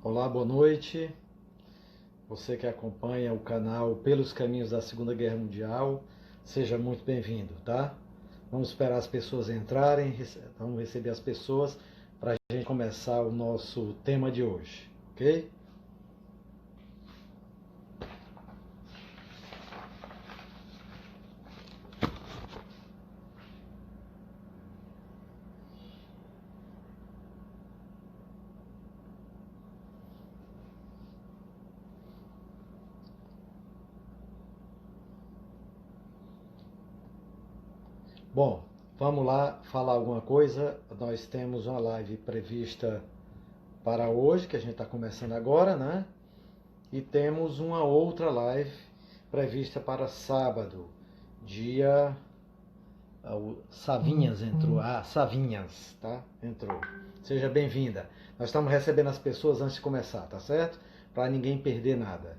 Olá, boa noite. Você que acompanha o canal Pelos Caminhos da Segunda Guerra Mundial, seja muito bem-vindo, tá? Vamos esperar as pessoas entrarem, vamos receber as pessoas para a gente começar o nosso tema de hoje, ok? Bom, vamos lá falar alguma coisa. Nós temos uma live prevista para hoje, que a gente está começando agora, né? E temos uma outra live prevista para sábado, dia. O Savinhas entrou. Savinhas, tá? Entrou. Seja bem-vinda. Nós estamos recebendo as pessoas antes de começar, tá certo? Para ninguém perder nada.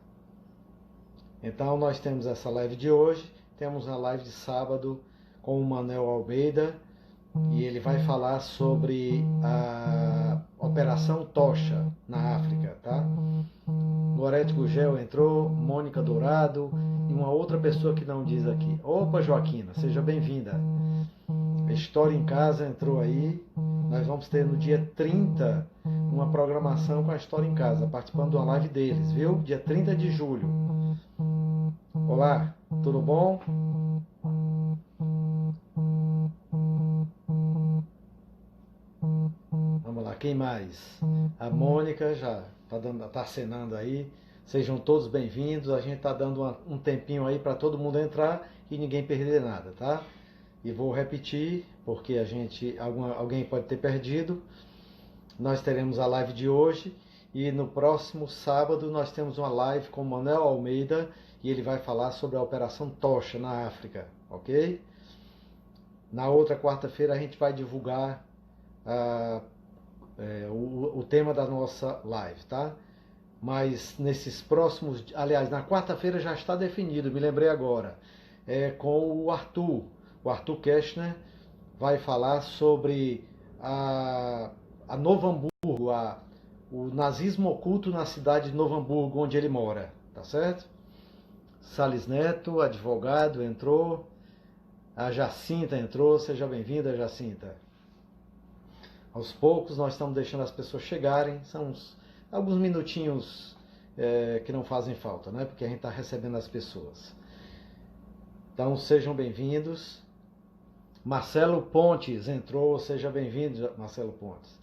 Então nós temos essa live de hoje, temos a live de sábado com o Manuel Almeida e ele vai falar sobre a Operação Tocha na África, tá? Gorete Gugel entrou, Mônica Dourado e uma outra pessoa que não diz aqui. Opa, Joaquina, seja bem-vinda. A História em Casa entrou aí. Nós vamos ter no dia 30 uma programação com a História em Casa, participando de uma live deles, viu? Dia 30 de julho. Olá, tudo bom? Vamos lá, quem mais? A Mônica já tá acenando aí. Sejam todos bem-vindos. A gente tá dando um tempinho aí para todo mundo entrar e ninguém perder nada, tá? E vou repetir, porque alguém pode ter perdido. Nós teremos a live de hoje e no próximo sábado nós temos uma live com o Manuel Almeida e ele vai falar sobre a Operação Tocha na África, ok? Na outra quarta-feira a gente vai divulgar o tema da nossa live, tá? Mas nesses próximos... Aliás, na quarta-feira já está definido, me lembrei agora. Com o Arthur. O Arthur Kestner vai falar sobre a Novo Hamburgo, o nazismo oculto na cidade de Novo Hamburgo, onde ele mora, tá certo? Salles Neto, advogado, entrou. A Jacinta entrou, seja bem-vinda, Jacinta. Aos poucos nós estamos deixando as pessoas chegarem, são alguns minutinhos que não fazem falta, né? Porque a gente está recebendo as pessoas. Então sejam bem-vindos. Marcelo Pontes entrou, seja bem-vindo, Marcelo Pontes.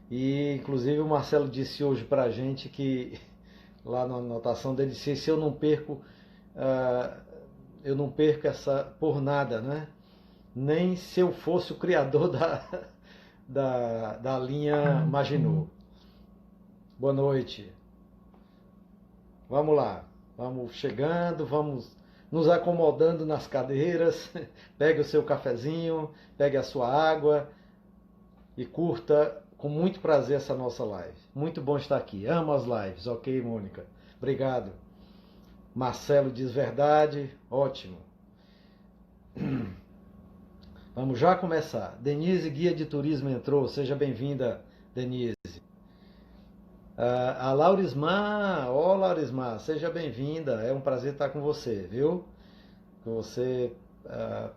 E inclusive o Marcelo disse hoje pra gente que, lá na anotação dele, se eu não perco essa por nada, né? Nem se eu fosse o criador da linha Maginot. Boa noite. Vamos lá, vamos chegando, vamos nos acomodando nas cadeiras. Pegue o seu cafezinho, pegue a sua água e curta com muito prazer essa nossa live. Muito bom estar aqui. Amo as lives, ok, Mônica? Obrigado. Marcelo diz verdade, ótimo. Vamos já começar. Denise, guia de turismo, entrou. Seja bem-vinda, Denise. A Laurismar, Laurismar, seja bem-vinda. É um prazer estar com você, viu? Que você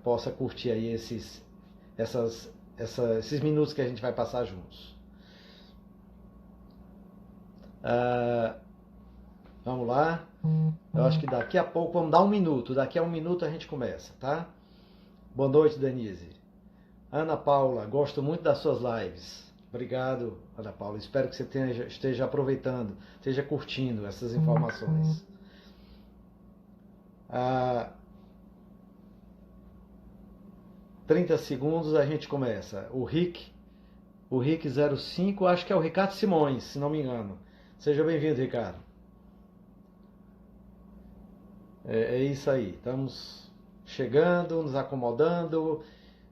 possa curtir aí esses minutos que a gente vai passar juntos. Vamos lá. Eu acho que daqui a pouco, vamos dar um minuto. Daqui a um minuto a gente começa, tá? Boa noite, Denise. Ana Paula, gosto muito das suas lives. Obrigado, Ana Paula. Espero que você esteja aproveitando, esteja curtindo essas informações. 30 segundos a gente começa. O Rick 05, acho que é o Ricardo Simões, se não me engano. Seja bem-vindo, Ricardo. É isso aí. Estamos chegando, nos acomodando.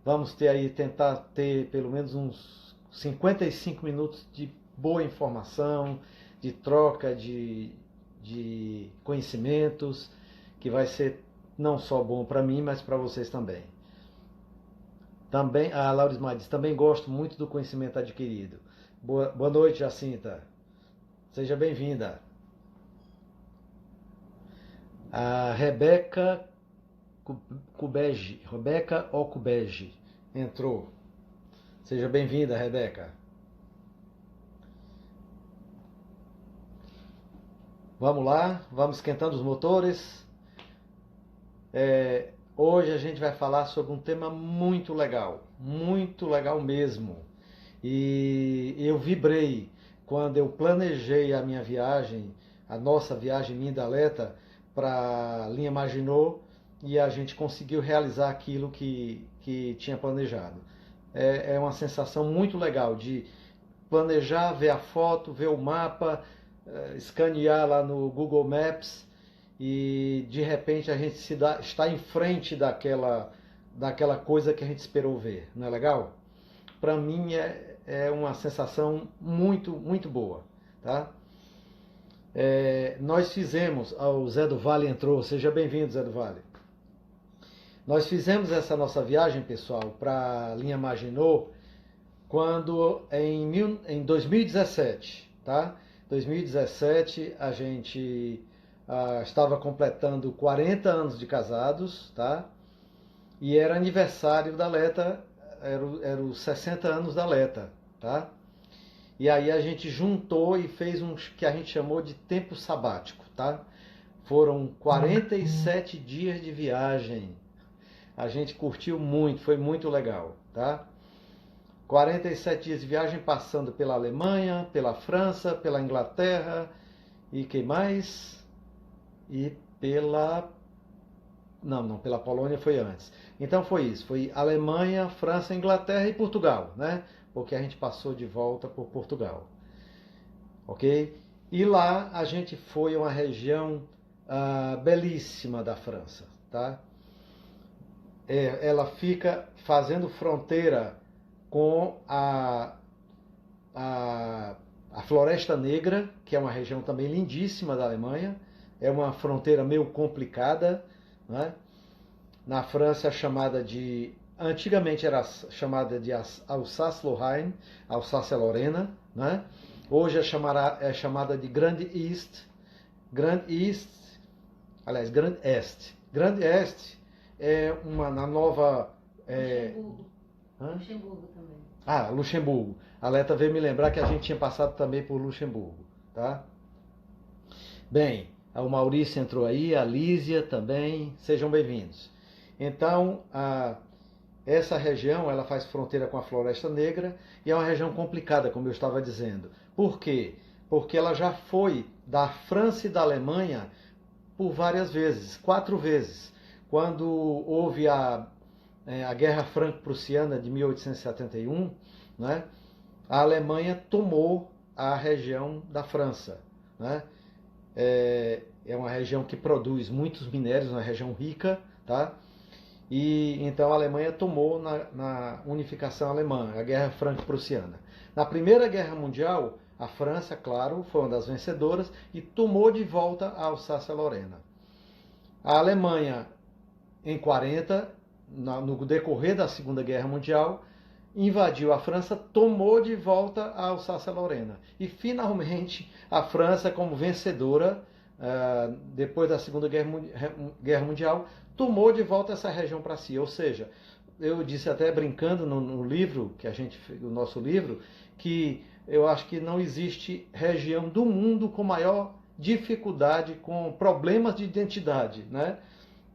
Vamos tentar ter pelo menos uns 55 minutos de boa informação, de troca de conhecimentos, que vai ser não só bom para mim, mas para vocês também. Também, a Laurismar diz, também gosto muito do conhecimento adquirido. Boa noite, Jacinta. Seja bem-vinda. A Rebeca Rebeca Okubege entrou. Seja bem-vinda, Rebeca. Vamos lá, vamos esquentando os motores. Hoje a gente vai falar sobre um tema muito legal mesmo. E eu vibrei quando eu planejei a minha viagem, a nossa viagem, minha e da Leta, para Linha Maginot, e a gente conseguiu realizar aquilo que tinha planejado. É uma sensação muito legal de planejar, ver a foto, ver o mapa, escanear lá no Google Maps e de repente a gente está em frente daquela coisa que a gente esperou ver. Não é legal? Para mim é uma sensação muito boa. Tá? Nós fizemos, o Zé do Vale entrou, seja bem-vindo, Zé do Vale. Nós fizemos essa nossa viagem, pessoal, para a Linha Maginot quando em 2017, tá? 2017 a gente estava completando 40 anos de casados, tá? E era aniversário da Leta, era os 60 anos da Leta, tá? E aí a gente juntou e fez um que a gente chamou de tempo sabático, tá? Foram 47 dias de viagem. A gente curtiu muito, foi muito legal, tá? 47 dias de viagem passando pela Alemanha, pela França, pela Inglaterra e que mais? E pela... Não, pela Polônia foi antes. Então foi isso, foi Alemanha, França, Inglaterra e Portugal, né? Porque a gente passou de volta por Portugal, ok? E lá a gente foi a uma região belíssima da França, tá? Ela fica fazendo fronteira com a Floresta Negra, que é uma região também lindíssima da Alemanha. É uma fronteira meio complicada, né? Na França antigamente era chamada de Alsace-Lorraine, Alsácia-Lorena, né? Hoje é chamada de Grand Est. Grand Est. Grand Est é na nova... Luxemburgo também. Luxemburgo. A Leta veio me lembrar que a gente tinha passado também por Luxemburgo, tá? Bem, o Maurício entrou aí, a Lísia também, sejam bem-vindos. Então, essa região, ela faz fronteira com a Floresta Negra e é uma região complicada, como eu estava dizendo. Por quê? Porque ela já foi da França e da Alemanha por várias vezes, 4 vezes. Quando houve a Guerra Franco-Prussiana de 1871, né, a Alemanha tomou a região da França. Né? É uma região que produz muitos minérios, uma região rica, tá? E então a Alemanha tomou na unificação alemã, a Guerra Franco-Prussiana. Na Primeira Guerra Mundial, a França, claro, foi uma das vencedoras e tomou de volta a Alsácia-Lorena. A Alemanha, em 40, no decorrer da Segunda Guerra Mundial, invadiu a França, tomou de volta a Alsácia-Lorena. E finalmente a França, como vencedora, depois da Segunda Guerra Mundial, tomou de volta essa região para si. Ou seja, eu disse até brincando no livro, o nosso livro, que eu acho que não existe região do mundo com maior dificuldade, com problemas de identidade, né?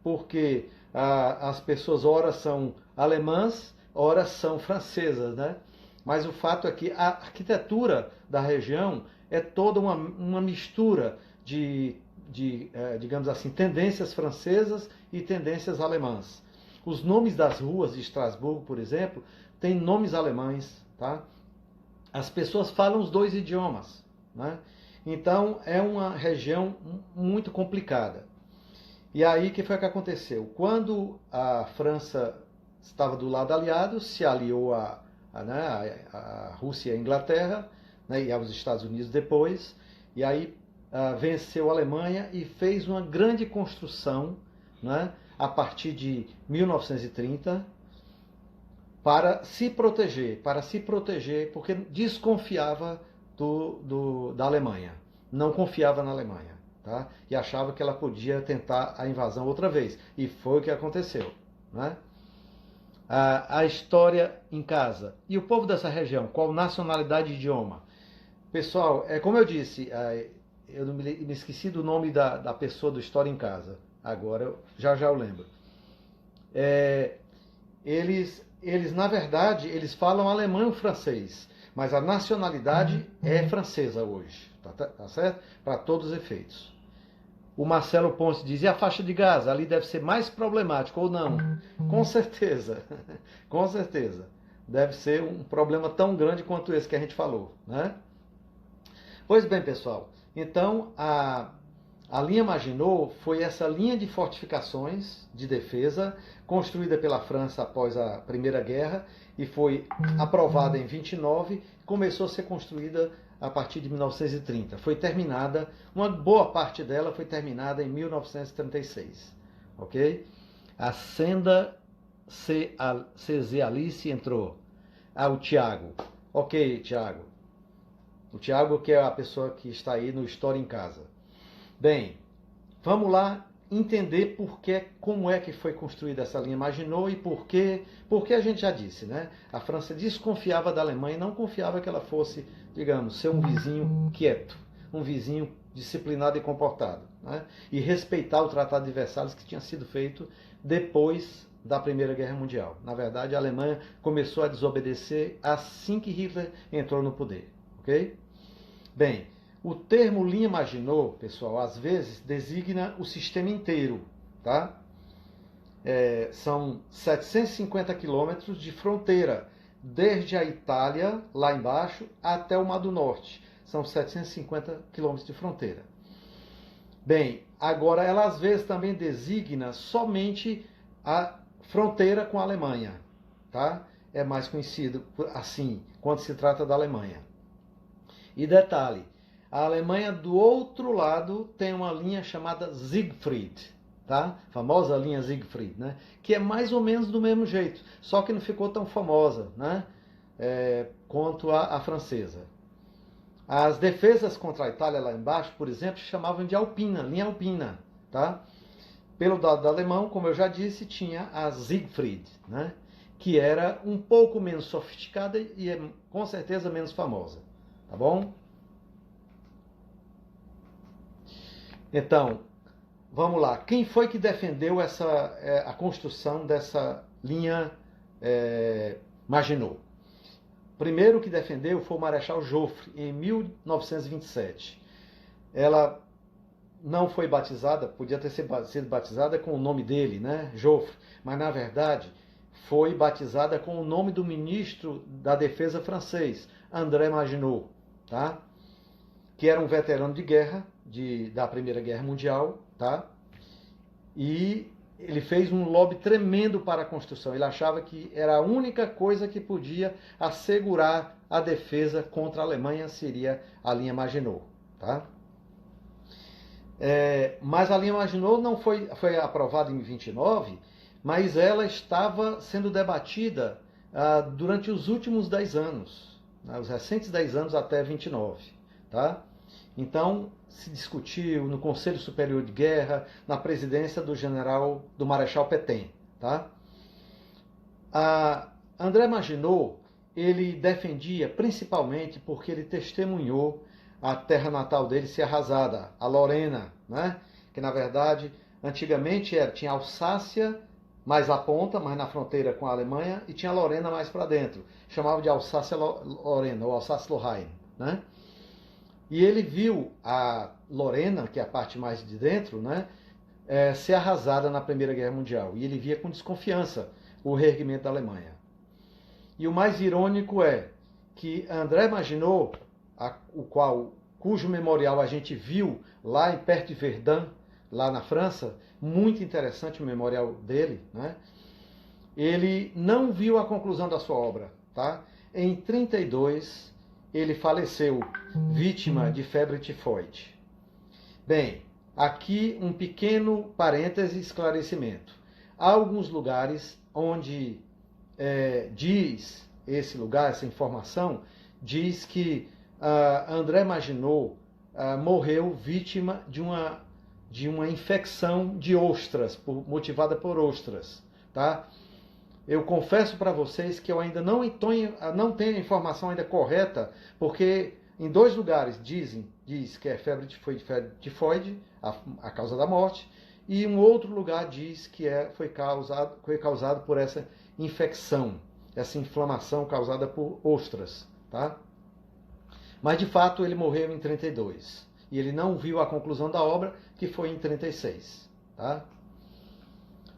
Porque as pessoas ora são alemãs, ora são francesas, né? Mas o fato é que a arquitetura da região é toda uma mistura digamos assim, tendências francesas e tendências alemãs. Os nomes das ruas de Estrasburgo, por exemplo, têm nomes alemães, tá? As pessoas falam os 2 idiomas, né? Então é uma região muito complicada. E aí, o que foi que aconteceu? Quando a França estava do lado aliado, se aliou a Rússia e a Inglaterra, né, e aos Estados Unidos depois, e aí venceu a Alemanha e fez uma grande construção, né, a partir de 1930 para se proteger, porque desconfiava da Alemanha. não confiava na Alemanha, tá? E achava que ela podia tentar a invasão outra vez. E foi o que aconteceu, né? A história em casa. E o povo dessa região, qual nacionalidade e idioma? Pessoal, como eu disse, eu me esqueci do nome da pessoa do História em Casa. Agora, já eu lembro. Eles, na verdade, eles falam alemão e francês, mas a nacionalidade é francesa hoje, tá certo? Para todos os efeitos. O Marcelo Ponce diz, e a faixa de Gaza? Ali deve ser mais problemático, ou não? Com certeza, com certeza. Deve ser um problema tão grande quanto esse que a gente falou, né? Pois bem, pessoal, então a linha Maginot foi essa linha de fortificações de defesa construída pela França após a Primeira Guerra e foi aprovada em 29, começou a ser construída a partir de 1930. Foi terminada, uma boa parte dela foi terminada em 1936, ok? A Senda CZ Alice entrou. O Tiago. Ok, Tiago. O Tiago que é a pessoa que está aí no História em Casa. Bem, vamos lá entender como é que foi construída essa linha Maginot e porque a gente já disse, né? A França desconfiava da Alemanha e não confiava que ela fosse, digamos, ser um vizinho quieto, um vizinho disciplinado e comportado, né? E respeitar o Tratado de Versalhes que tinha sido feito depois da Primeira Guerra Mundial. Na verdade, a Alemanha começou a desobedecer assim que Hitler entrou no poder, ok? Bem, o termo linha Maginot, pessoal, às vezes designa o sistema inteiro, tá? São 750 quilômetros de fronteira, desde a Itália, lá embaixo, até o Mar do Norte. São 750 quilômetros de fronteira. Bem, agora ela às vezes também designa somente a fronteira com a Alemanha, tá? É mais conhecido assim, quando se trata da Alemanha. E detalhe, a Alemanha do outro lado tem uma linha chamada Siegfried, tá? Famosa linha Siegfried, né? Que é mais ou menos do mesmo jeito, só que não ficou tão famosa, né? Quanto a francesa. As defesas contra a Itália lá embaixo, por exemplo, chamavam de Alpina, linha Alpina, tá? Pelo lado alemão, como eu já disse, tinha a Siegfried, né? Que era um pouco menos sofisticada e é com certeza menos famosa, tá bom? Então, vamos lá. Quem foi que defendeu a construção dessa linha Maginot? Primeiro que defendeu foi o Marechal Joffre, em 1927. Ela não foi batizada, podia ter sido batizada com o nome dele, né? Joffre, mas na verdade foi batizada com o nome do ministro da Defesa francês, André Maginot, tá? Que era um veterano de guerra, da Primeira Guerra Mundial, tá? E ele fez um lobby tremendo para a construção. Ele achava que era a única coisa que podia assegurar a defesa contra a Alemanha seria a linha Maginot, tá? Mas a linha Maginot não foi aprovada em 29, mas ela estava sendo debatida durante os últimos 10 anos, os recentes 10 anos até 29, tá? Então, se discutiu no Conselho Superior de Guerra, na presidência do Marechal Pétain, tá? André Maginot, ele defendia principalmente porque ele testemunhou a terra natal dele ser arrasada, a Lorena, né? Que na verdade, antigamente tinha Alsácia mais à ponta, mais na fronteira com a Alemanha, e tinha a Lorena mais para dentro. Chamava de Alsácia-Lorena, ou Alsácia-Lorraine, né? E ele viu a Lorena, que é a parte mais de dentro, né, ser arrasada na Primeira Guerra Mundial. E ele via com desconfiança o reerguimento da Alemanha. E o mais irônico é que André Maginot, cujo memorial a gente viu lá perto de Verdun, lá na França, muito interessante o memorial dele, né? Ele não viu a conclusão da sua obra, tá? Em 32 ele faleceu, vítima de febre tifoide. Bem, aqui um pequeno parêntese esclarecimento. Há alguns lugares onde diz esse lugar, essa informação, diz que André Maginot morreu vítima de uma infecção de ostras, motivada por ostras, tá? Eu confesso para vocês que eu ainda não tenho a informação ainda correta, porque em 2 lugares diz que é febre tifoide, a causa da morte, e um outro lugar diz que foi causado por essa infecção, essa inflamação causada por ostras, tá? Mas de fato ele morreu em 32 e ele não viu a conclusão da obra, que foi em 36, tá?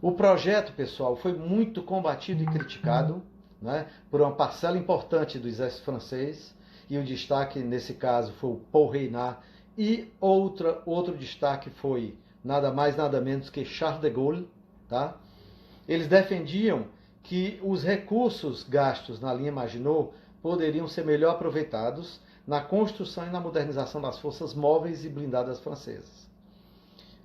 O projeto, pessoal, foi muito combatido e criticado, né, por uma parcela importante do exército francês, e o destaque nesse caso foi o Paul Reynaud, e outro destaque foi nada mais nada menos que Charles de Gaulle, tá? Eles defendiam que os recursos gastos na linha Maginot poderiam ser melhor aproveitados na construção e na modernização das forças móveis e blindadas francesas.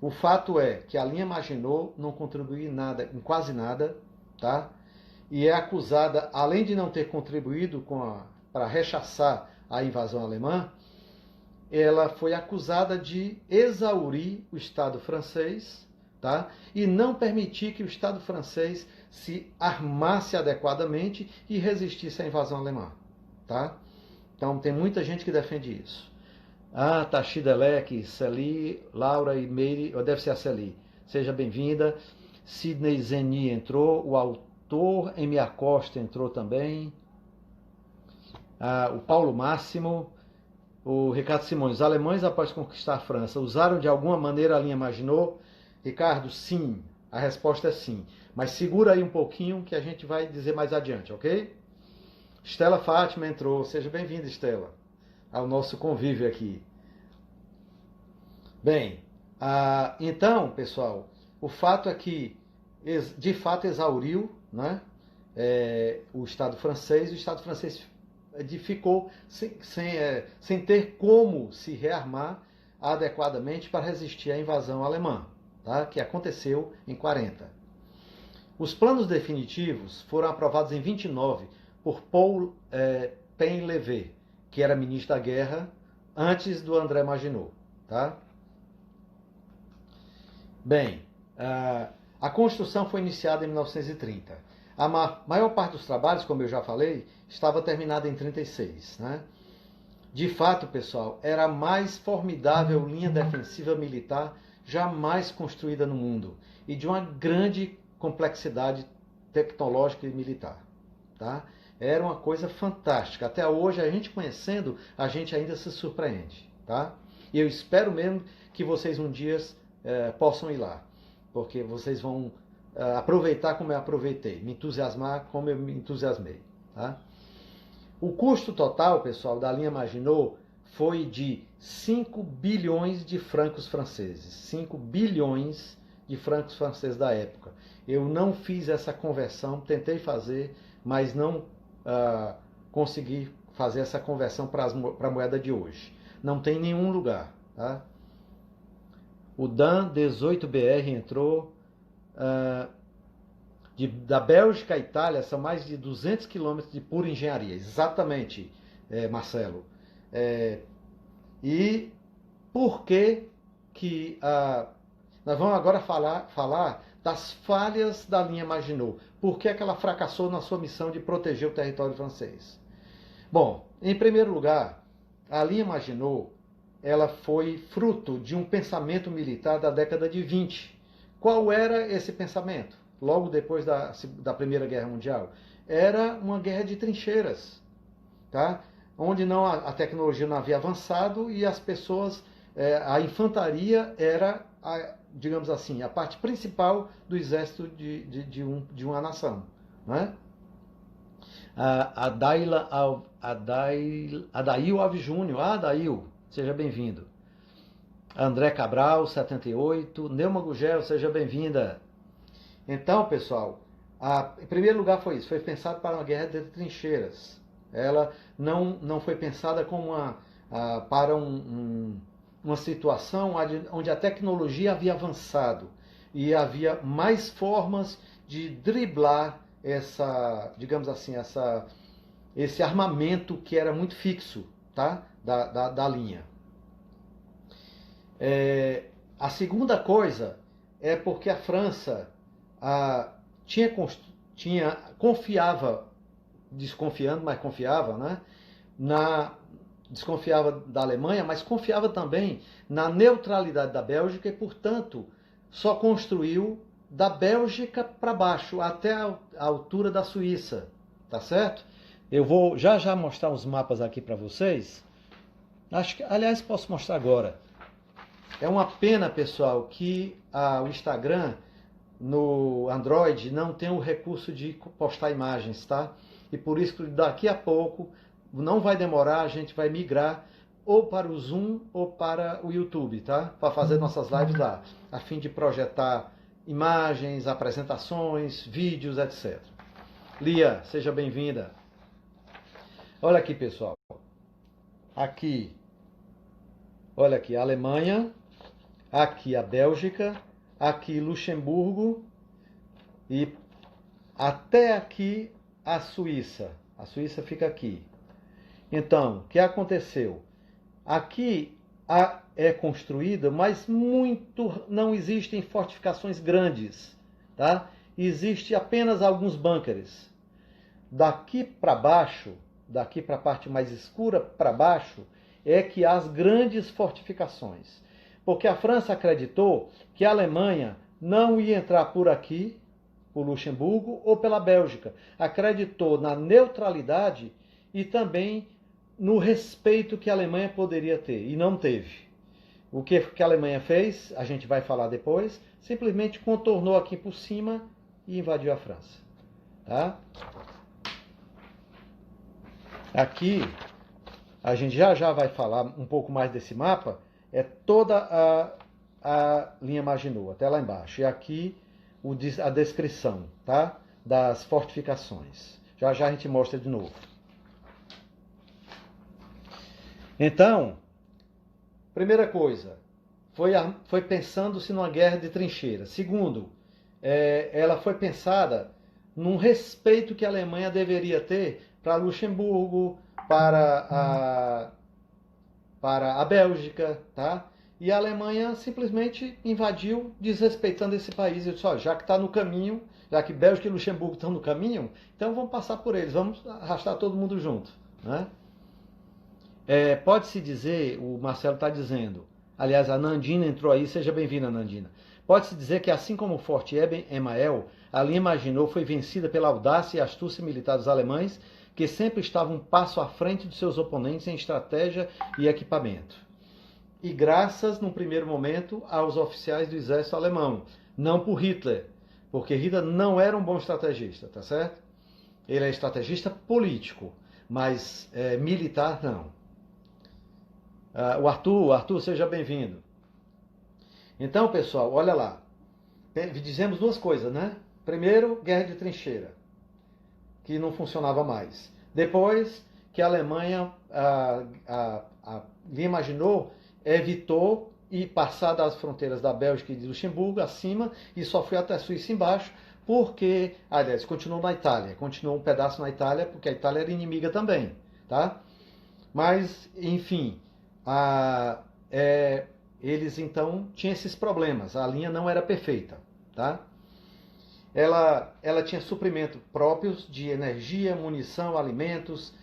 O fato é que a linha Maginot não contribuiu em quase nada, tá? E é acusada, além de não ter contribuído para rechaçar a invasão alemã, ela foi acusada de exaurir o Estado francês, tá? E não permitir que o Estado francês se armasse adequadamente e resistisse à invasão alemã, tá? Então tem muita gente que defende isso. Tashi Delec, Celi, Laura e Meire, deve ser a Celi. Seja bem-vinda. Sidney Zeni entrou, o autor M. Acosta entrou também. O Paulo Máximo, o Ricardo Simões. Os alemães, após conquistar a França, usaram de alguma maneira a linha Maginot? Ricardo, sim. A resposta é sim. Mas segura aí um pouquinho que a gente vai dizer mais adiante, ok? Estela Fátima entrou. Seja bem-vinda, Estela, ao nosso convívio aqui. Bem, então, pessoal, o fato é que, de fato, exauriu, né, o Estado francês. O Estado francês ficou sem ter como se rearmar adequadamente para resistir à invasão alemã, tá, que aconteceu em 40. Os planos definitivos foram aprovados em 29 por Paul Painlevé, que era ministro da Guerra antes do André Maginot, tá? Bem, a construção foi iniciada em 1930. A maior parte dos trabalhos, como eu já falei, estava terminada em 36, né? De fato, pessoal, era a mais formidável linha defensiva militar jamais construída no mundo e de uma grande complexidade tecnológica e militar, tá? Era uma coisa fantástica. Até hoje, a gente conhecendo, a gente ainda se surpreende, tá? E eu espero mesmo que vocês um dia possam ir lá, porque vocês vão aproveitar como eu aproveitei, me entusiasmar como eu me entusiasmei, tá? O custo total, pessoal, da linha Maginot foi de 5 bilhões de francos franceses. 5 bilhões de francos franceses da época. Eu não fiz essa conversão, tentei fazer, mas não consegui fazer essa conversão para a moeda de hoje. Não tem nenhum lugar, tá? O Dan 18BR entrou. Da Bélgica à Itália são mais de 200 quilômetros de pura engenharia. Exatamente, Marcelo. E por que nós vamos agora falar das falhas da linha Maginot. Por que ela fracassou na sua missão de proteger o território francês? Bom, em primeiro lugar, a linha Maginot ela foi fruto de um pensamento militar da década de 20. Qual era esse pensamento? Logo depois da Primeira Guerra Mundial? Era uma guerra de trincheiras, tá? Onde a tecnologia não havia avançado e as pessoas, a infantaria era, digamos assim, a parte principal do exército de uma nação, né? Adail Alves Júnior. Adail, seja bem-vindo. André Cabral, 78. Neuma Gugel, seja bem-vinda. Então, pessoal, em primeiro lugar foi isso. Foi pensado para uma guerra de trincheiras. Ela não foi pensada como para uma situação onde a tecnologia havia avançado e havia mais formas de driblar digamos assim, esse armamento que era muito fixo, tá? da linha. A segunda coisa é porque a França confiava, desconfiando, mas confiava, né? Desconfiava da Alemanha, mas confiava também na neutralidade da Bélgica e, portanto, só construiu da Bélgica para baixo, até a altura da Suíça, tá certo? Eu vou já mostrar os mapas aqui para vocês. Aliás, posso mostrar agora. É uma pena, pessoal, que o Instagram no Android não tem o recurso de postar imagens, tá? E por isso que daqui a pouco, não vai demorar, a gente vai migrar ou para o Zoom ou para o YouTube, tá? Para fazer nossas lives lá, a fim de projetar imagens, apresentações, vídeos, etc. Lia, seja bem-vinda. Olha aqui, pessoal. Aqui, olha aqui, a Alemanha, aqui a Bélgica, aqui Luxemburgo e até aqui a Suíça. A Suíça fica aqui. Então, o que aconteceu? Aqui é construída, mas não existem fortificações grandes, tá? Existe apenas alguns bunkers. Daqui para baixo, daqui para a parte mais escura para baixo, é que há as grandes fortificações. Porque a França acreditou que a Alemanha não ia entrar por aqui, por Luxemburgo ou pela Bélgica. Acreditou na neutralidade e também no respeito que a Alemanha poderia ter, e não teve. O que a Alemanha fez, a gente vai falar depois, simplesmente contornou aqui por cima e invadiu a França. Tá? Aqui, a gente já vai falar um pouco mais desse mapa, é toda a linha Maginot, até lá embaixo. E aqui a descrição, tá? Das fortificações. Já a gente mostra de novo. Então, primeira coisa, foi pensando-se numa guerra de trincheira. Segundo, ela foi pensada num respeito que a Alemanha deveria ter para Luxemburgo, para a Bélgica, tá? E a Alemanha simplesmente invadiu, desrespeitando esse país. Eu disse, ó, já que está no caminho, já que Bélgica e Luxemburgo estão no caminho, então vamos passar por eles, vamos arrastar todo mundo junto, né? Pode-se dizer, o Marcelo está dizendo, aliás, a Nandina entrou aí, seja bem-vinda, Nandina. Pode-se dizer que, assim como o Forte Emael, a linha Maginot foi vencida pela audácia e astúcia militar dos alemães, que sempre estavam um passo à frente dos seus oponentes em estratégia e equipamento. E graças, num primeiro momento, aos oficiais do exército alemão, não por Hitler, porque Hitler não era um bom estrategista, tá certo? Ele é estrategista político, mas militar não. O Arthur, seja bem-vindo. Então, pessoal, olha lá. Dizemos duas coisas, né? Primeiro, guerra de trincheira, que não funcionava mais. Depois, que a Alemanha, a linha Maginot, evitou ir passar das fronteiras da Bélgica e de Luxemburgo acima e só foi até a Suíça embaixo, porque, aliás, continuou na Itália, continuou um pedaço na Itália, porque a Itália era inimiga também, tá? Mas, enfim, eles então tinham esses problemas, a linha não era perfeita, tá? Ela tinha suprimento próprios de energia, munição, alimentos,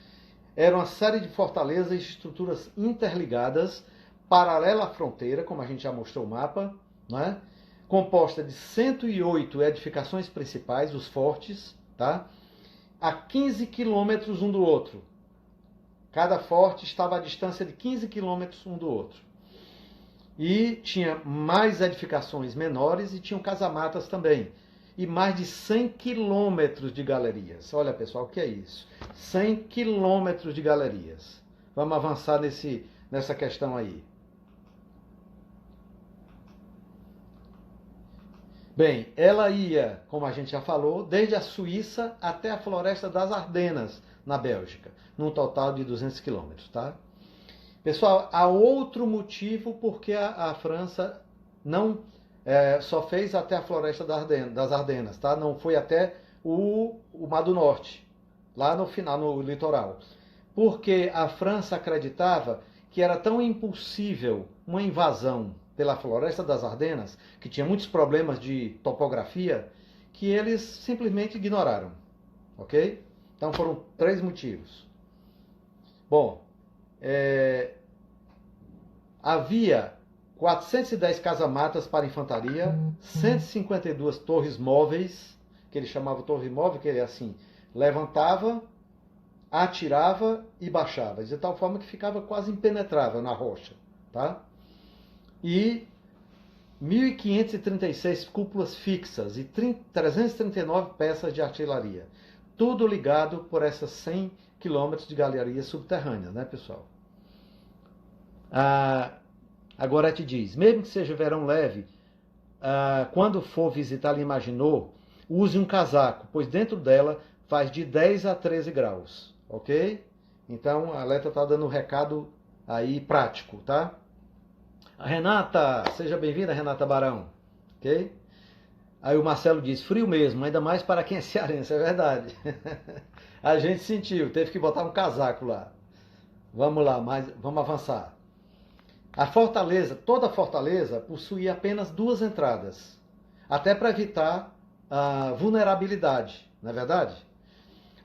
era uma série de fortalezas e estruturas interligadas, paralela à fronteira, como a gente já mostrou o mapa, né? Composta de 108 edificações principais, os fortes, tá? A 15 quilômetros um do outro. Cada forte estava a distância de 15 quilômetros um do outro. E tinha mais edificações menores e tinham casamatas também. E mais de 100 quilômetros de galerias. Olha, pessoal, o que é isso? 100 quilômetros de galerias. Vamos avançar nessa questão aí. Bem, ela ia, como a gente já falou, desde a Suíça até a floresta das Ardenas, na Bélgica, num total de 200 quilômetros, tá? Pessoal, há outro motivo porque a França não só fez até a floresta das Ardenas, tá? Não foi até o Mar do Norte, lá no final, no litoral. Porque a França acreditava que era tão impossível uma invasão pela floresta das Ardenas, que tinha muitos problemas de topografia, que eles simplesmente ignoraram. Ok? Então foram 3 motivos. Bom, havia 410 casamatas para infantaria, 152 torres móveis, que ele chamava torre móvel, que ele assim, levantava, atirava e baixava, de tal forma que ficava quase impenetrável na rocha. Tá? E 1.536 cúpulas fixas e 339 peças de artilharia. Tudo ligado por essas 100 quilômetros de galeria subterrânea, né, pessoal? Agora te diz, mesmo que seja verão leve, quando for visitar Lima Maginot, use um casaco, pois dentro dela faz de 10 a 13 graus, ok? Então a Leta está dando um recado aí prático, tá? A Renata, seja bem-vinda, Renata Barão, ok? Aí o Marcelo diz, frio mesmo, ainda mais para quem é cearense, é verdade. A gente sentiu, teve que botar um casaco lá. Vamos lá, vamos avançar. A fortaleza, toda a fortaleza, possuía apenas 2 entradas, até para evitar a vulnerabilidade, não é verdade?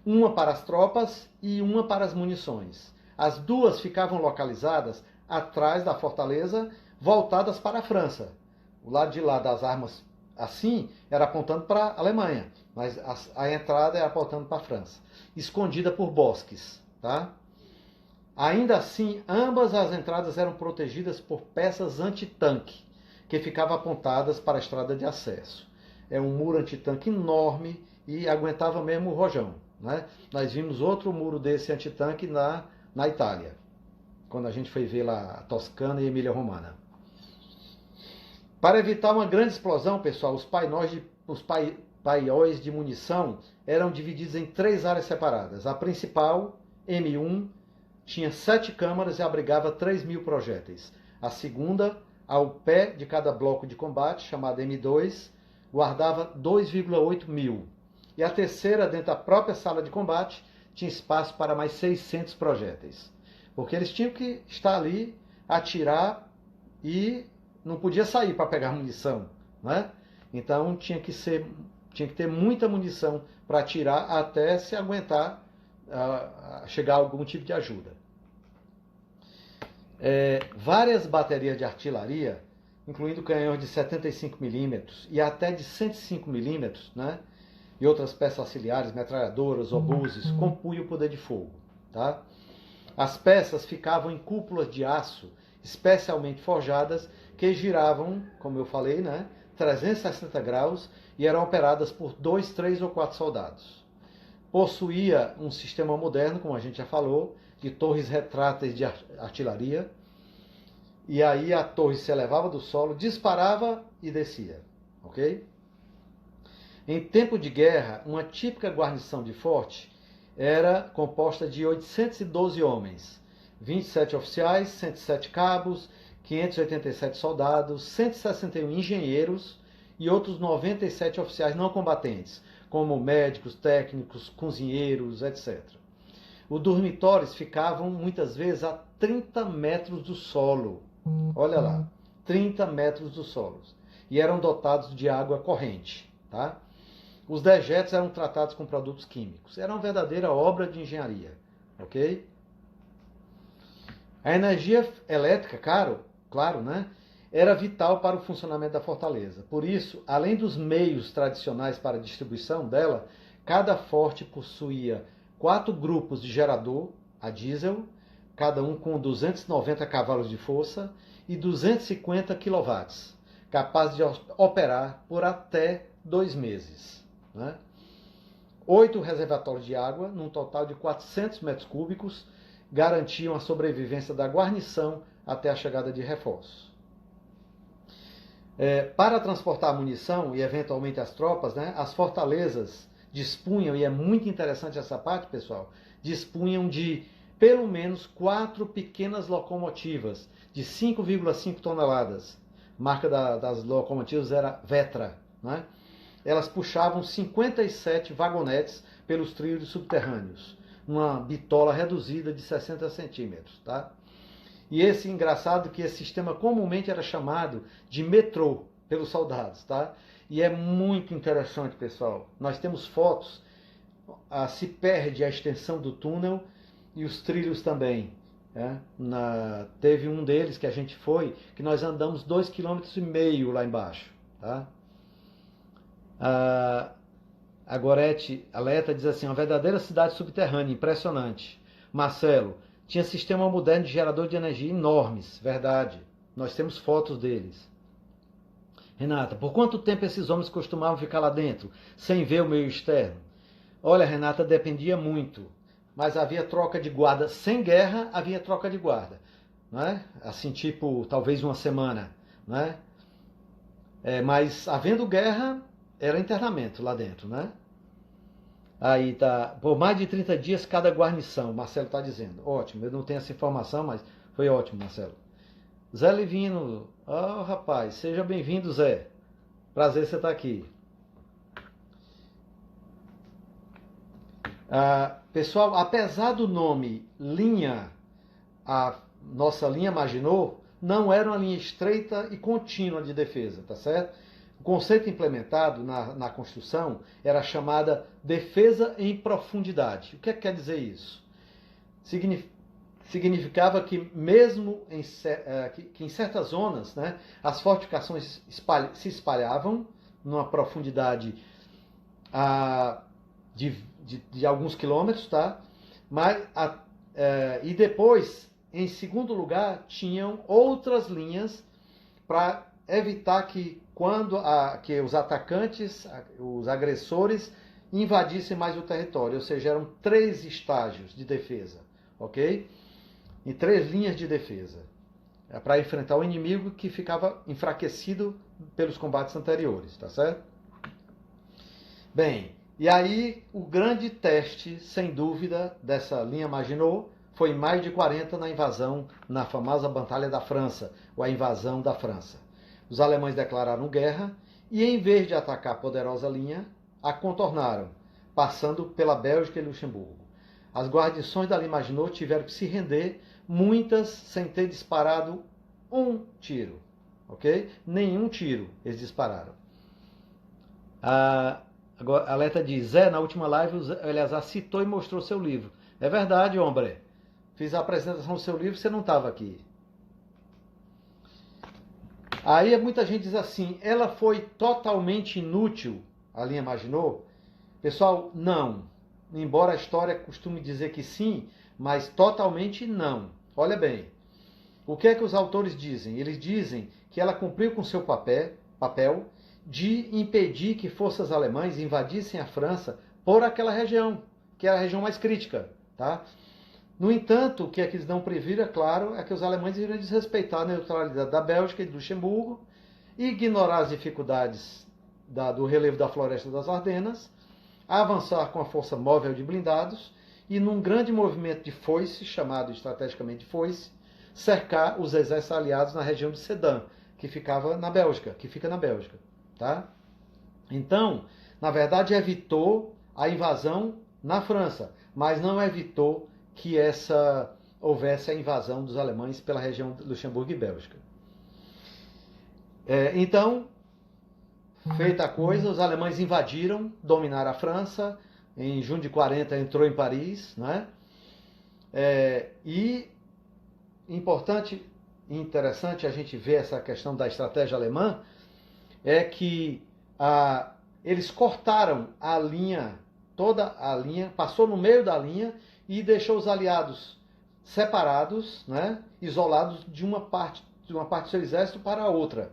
Uma para as tropas e uma para as munições. As 2 ficavam localizadas atrás da fortaleza, voltadas para a França. O lado de lá das armas, assim, era apontando para a Alemanha, mas a entrada era apontando para a França, escondida por bosques, tá? Ainda assim, ambas as entradas eram protegidas por peças antitanque, que ficavam apontadas para a estrada de acesso. É um muro antitanque enorme e aguentava mesmo o rojão, né? Nós vimos outro muro desse antitanque na Itália, quando a gente foi ver lá a Toscana e Emília Romana. Para evitar uma grande explosão, pessoal, os paióis de munição eram divididos em 3 áreas separadas. A principal, M1, tinha 7 câmaras e abrigava 3.000 projéteis. A segunda, ao pé de cada bloco de combate, chamada M2, guardava 2,8 mil. E a terceira, dentro da própria sala de combate, tinha espaço para mais 600 projéteis. Porque eles tinham que estar ali, atirar e não podia sair para pegar munição, né? Então tinha que ter muita munição para atirar até se aguentar chegar a algum tipo de ajuda. Várias baterias de artilharia, incluindo canhões de 75 mm e até de 105 mm, né? E outras peças auxiliares, metralhadoras, obuses, compunham o poder de fogo. Tá? As peças ficavam em cúpulas de aço, especialmente forjadas, que giravam, como eu falei, né? 360 graus e eram operadas por 2, 3 ou 4 soldados. Possuía um sistema moderno, como a gente já falou, de torres retráteis de artilharia. E aí a torre se elevava do solo, disparava e descia. Ok? Em tempo de guerra, uma típica guarnição de forte era composta de 812 homens, 27 oficiais, 107 cabos, 587 soldados, 161 engenheiros e outros 97 oficiais não combatentes, como médicos, técnicos, cozinheiros, etc. Os dormitórios ficavam muitas vezes a 30 metros do solo. Olha lá, 30 metros do solo. E eram dotados de água corrente. Tá? Os dejetos eram tratados com produtos químicos. Era uma verdadeira obra de engenharia. Ok? A energia elétrica, claro, né? Era vital para o funcionamento da fortaleza. Por isso, além dos meios tradicionais para a distribuição dela, cada forte possuía 4 grupos de gerador a diesel, cada um com 290 cavalos de força e 250 kW, capazes de operar por até 2 meses. Né? 8 reservatórios de água, num total de 400 metros cúbicos, garantiam a sobrevivência da guarnição até a chegada de reforços. Para transportar a munição e eventualmente as tropas, né, as fortalezas dispunham, e é muito interessante essa parte, pessoal, dispunham de pelo menos 4 pequenas locomotivas de 5,5 toneladas. A marca das locomotivas era Vetra. Né? Elas puxavam 57 vagonetes pelos trilhos subterrâneos, numa bitola reduzida de 60 centímetros. Tá? E esse engraçado que esse sistema comumente era chamado de metrô pelos soldados, tá? E é muito interessante, pessoal. Nós temos fotos, se perde a extensão do túnel e os trilhos também. Né? Teve um deles que a gente foi, que nós andamos 2,5 km lá embaixo. Tá? A Gorete Aleta diz assim, uma verdadeira cidade subterrânea, impressionante. Marcelo, tinha sistema moderno de gerador de energia enormes, verdade. Nós temos fotos deles. Renata, por quanto tempo esses homens costumavam ficar lá dentro, sem ver o meio externo? Olha, Renata, dependia muito. Mas havia troca de guarda. Sem guerra, havia troca de guarda. Não é? Assim, tipo, talvez uma semana. Não é? Mas havendo guerra, era internamento lá dentro, né? Aí tá, por mais de 30 dias cada guarnição, Marcelo está dizendo. Ótimo, eu não tenho essa informação, mas foi ótimo, Marcelo. Zé Livino, rapaz, seja bem-vindo, Zé. Prazer você estar aqui. Pessoal, apesar do nome linha, a nossa linha Maginot, não era uma linha estreita e contínua de defesa, tá certo? O conceito implementado na construção era chamada defesa em profundidade. O que quer dizer isso? Significava que mesmo em certas zonas, né, as fortificações se espalhavam numa profundidade de alguns quilômetros, tá? E depois, em segundo lugar, tinham outras linhas para evitar que que os atacantes, os agressores, invadissem mais o território. Ou seja, eram 3 estágios de defesa, ok? E 3 linhas de defesa para enfrentar o inimigo que ficava enfraquecido pelos combates anteriores, tá certo? Bem, e aí o grande teste, sem dúvida, dessa linha Maginot foi em maio de 40 na invasão, na famosa Batalha da França, ou a invasão da França. Os alemães declararam guerra e, em vez de atacar a poderosa linha, a contornaram, passando pela Bélgica e Luxemburgo. As guarnições da linha Maginot tiveram que se render, muitas sem ter disparado um tiro, ok? Nenhum tiro eles dispararam. A Aleta diz, Zé, na última live o Eleazar citou e mostrou seu livro. É verdade, homem. Fiz a apresentação do seu livro, você não estava aqui. Aí muita gente diz assim, ela foi totalmente inútil, a linha Maginot? Pessoal, não. Embora a história costume dizer que sim, mas totalmente não. Olha bem, o que é que os autores dizem? Eles dizem que ela cumpriu com seu papel de impedir que forças alemãs invadissem a França por aquela região, que era a região mais crítica. Tá? No entanto, o que é que eles não previram, é claro, é que os alemães iriam desrespeitar a neutralidade da Bélgica e do Luxemburgo, ignorar as dificuldades do relevo da floresta das Ardenas, avançar com a força móvel de blindados e, num grande movimento de foice, chamado estrategicamente foice, cercar os exércitos aliados na região de Sedan, que fica na Bélgica. Tá? Então, na verdade, evitou a invasão na França, mas não evitou que houvesse a invasão dos alemães pela região de Luxemburgo e Bélgica. Então, feita a coisa, os alemães invadiram, dominaram a França, em junho de 40 entrou em Paris, né? E importante e interessante a gente ver essa questão da estratégia alemã, é que eles cortaram a linha, toda a linha, passou no meio da linha e deixou os aliados separados, né, isolados de uma parte do seu exército para a outra.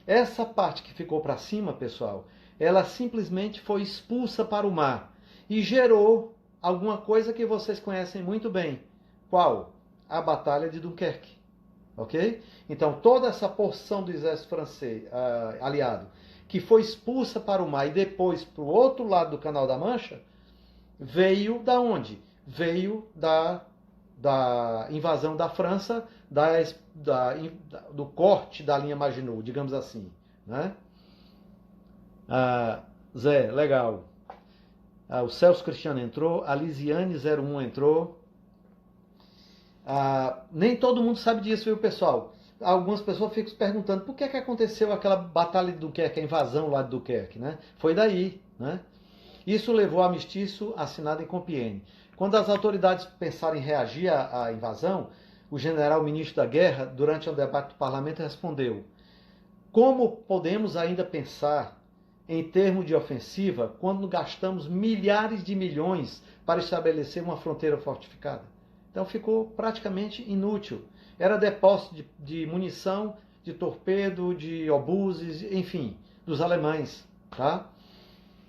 Essa parte que ficou para cima, pessoal, ela simplesmente foi expulsa para o mar e gerou alguma coisa que vocês conhecem muito bem. Qual? A Batalha de Dunkerque. Ok? Então, toda essa porção do exército francês aliado que foi expulsa para o mar e depois para o outro lado do Canal da Mancha, veio da onde? Veio da invasão da França, do corte da linha Maginot, digamos assim. Né? Zé, legal. O Celso Cristiano entrou, a Lisiane 01 entrou. Nem todo mundo sabe disso, viu, pessoal? Algumas pessoas ficam se perguntando por que aconteceu aquela batalha de Dunkerque, a invasão lá de Dunkerque, né? Foi daí, né? Isso levou ao armistício assinado em Compiègne. Quando as autoridades pensaram em reagir à invasão, o general ministro da Guerra, durante um debate do parlamento, respondeu: como podemos ainda pensar em termos de ofensiva quando gastamos milhares de milhões para estabelecer uma fronteira fortificada? Então ficou praticamente inútil. Era depósito de munição, de torpedo, de obuses, enfim, dos alemães, tá?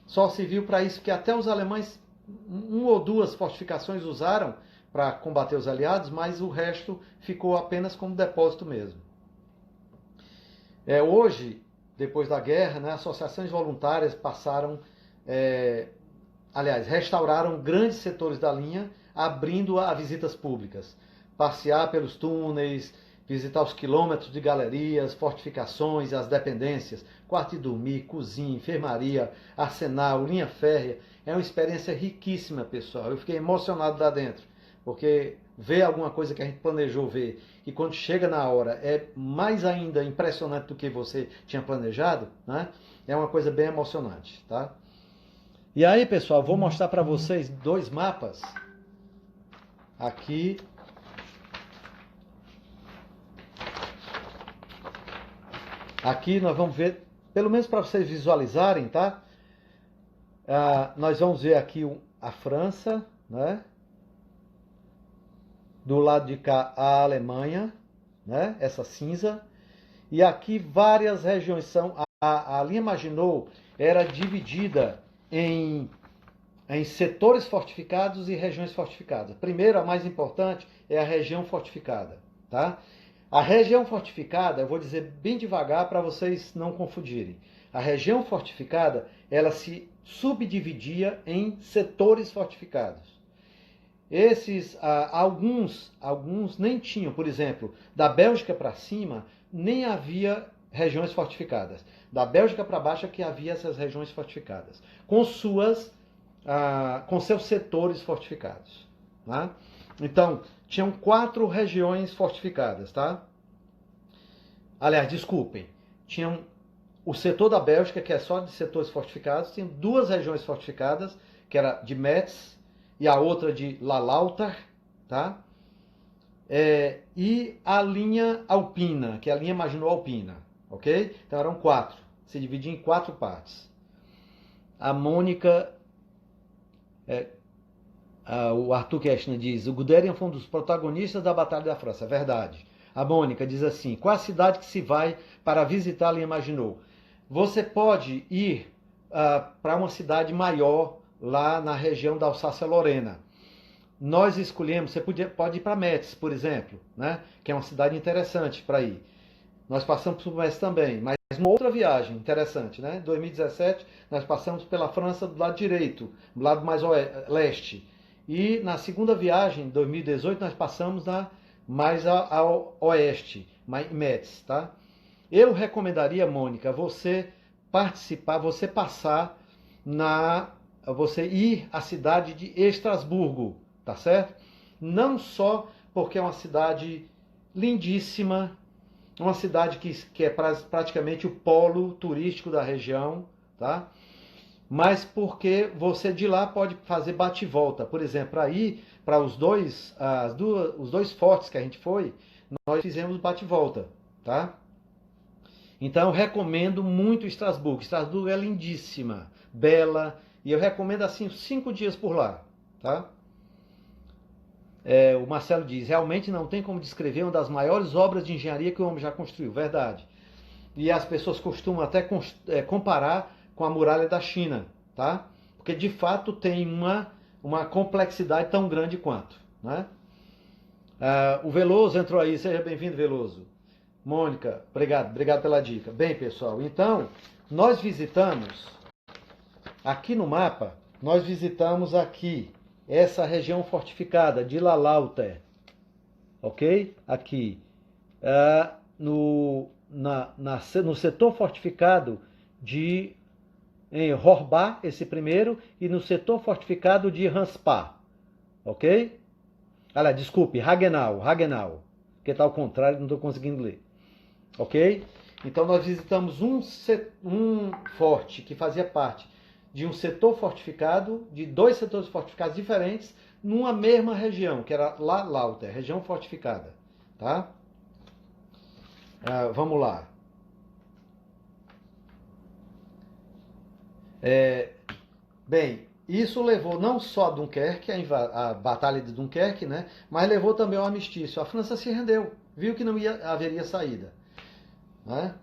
Só se viu para isso que até os alemães, uma ou duas fortificações usaram para combater os aliados, mas o resto ficou apenas como depósito mesmo. Hoje, depois da guerra, né, associações voluntárias passaram, restauraram grandes setores da linha, abrindo a visitas públicas. Passear pelos túneis, visitar os quilômetros de galerias, fortificações, as dependências, quarto de dormir, cozinha, enfermaria, arsenal, linha férrea. É uma experiência riquíssima, pessoal. Eu fiquei emocionado lá dentro, porque ver alguma coisa que a gente planejou ver e quando chega na hora é mais ainda impressionante do que você tinha planejado, né? É uma coisa bem emocionante, tá? E aí, pessoal, vou mostrar para vocês dois mapas. Aqui nós vamos ver, pelo menos para vocês visualizarem, tá? Nós vamos ver aqui a França, né? Do lado de cá a Alemanha, né? Essa cinza. E aqui várias regiões a linha Maginot era dividida em setores fortificados e regiões fortificadas. Primeiro, a mais importante é a região fortificada, tá? A região fortificada, eu vou dizer bem devagar para vocês não confundirem. A região fortificada, ela se subdividia em setores fortificados. Esses, alguns nem tinham, por exemplo, da Bélgica para cima, nem havia regiões fortificadas. Da Bélgica para baixo é que havia essas regiões fortificadas, com seus setores fortificados. Tá? Então, tinham 4 regiões fortificadas, tá? Aliás, desculpem, tinham o setor da Bélgica, que é só de setores fortificados, tinha 2 regiões fortificadas, que era de Metz e a outra de La Lauter, tá? E a linha alpina, que é a linha Maginot Alpina, ok? Então eram 4, se dividia em 4 partes. A Mônica, o Arthur Keshner diz, o Guderian foi um dos protagonistas da Batalha da França, é verdade. A Mônica diz assim, qual a cidade que se vai para visitar a linha Maginot? Você pode ir para uma cidade maior, lá na região da Alsácia-Lorena. Nós escolhemos, você pode ir para Metz, por exemplo, né? Que é uma cidade interessante para ir. Nós passamos por Metz também, mas uma outra viagem interessante, né? Em 2017, nós passamos pela França do lado direito, do lado mais leste. E na segunda viagem, em 2018, nós passamos mais ao oeste, Metz, tá? Eu recomendaria, Mônica, você ir à cidade de Estrasburgo, tá certo? Não só porque é uma cidade lindíssima, uma cidade que é praticamente o polo turístico da região, tá? Mas porque você de lá pode fazer bate-volta. Por exemplo, para ir para os dois fortes que a gente foi, nós fizemos bate-volta, tá? Então eu recomendo muito Estrasburgo. Estrasburgo é lindíssima, bela, e eu recomendo assim 5 dias por lá, tá? O Marcelo diz, realmente não tem como descrever uma das maiores obras de engenharia que o homem já construiu, verdade. E as pessoas costumam até comparar com a muralha da China, tá? Porque de fato tem uma complexidade tão grande quanto, né? O Veloso entrou aí, seja bem-vindo, Veloso. Mônica, obrigado pela dica. Bem, pessoal, então nós visitamos aqui no mapa, nós visitamos aqui essa região fortificada de La Lauter, ok? Aqui no setor fortificado em Horbach, esse primeiro, e no setor fortificado de Ranspa, ok? Olha, desculpe, Hagenau, que está ao contrário, não estou conseguindo ler. Ok? Então nós visitamos um forte que fazia parte de um setor fortificado, de dois setores fortificados diferentes, numa mesma região, que era La Lauter, região fortificada. Tá? Vamos lá. Bem, isso levou não só a Dunkerque, a Batalha de Dunkerque, né, mas levou também ao armistício. A França se rendeu, viu que não haveria saída. Né?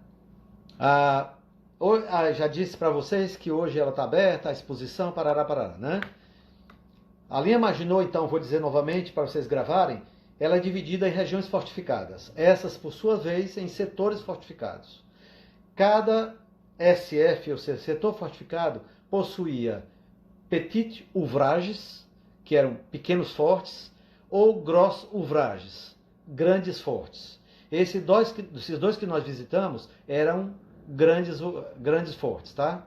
Já disse para vocês que hoje ela está aberta, a exposição, parará, né? A linha Maginot, então, vou dizer novamente para vocês gravarem, ela é dividida em regiões fortificadas. Essas, por sua vez, em setores fortificados. Cada SF, ou seja, setor fortificado, possuía petit ouvrages, que eram pequenos fortes, ou gros ouvrages, grandes fortes. Esses dois que nós visitamos eram grandes fortes, tá?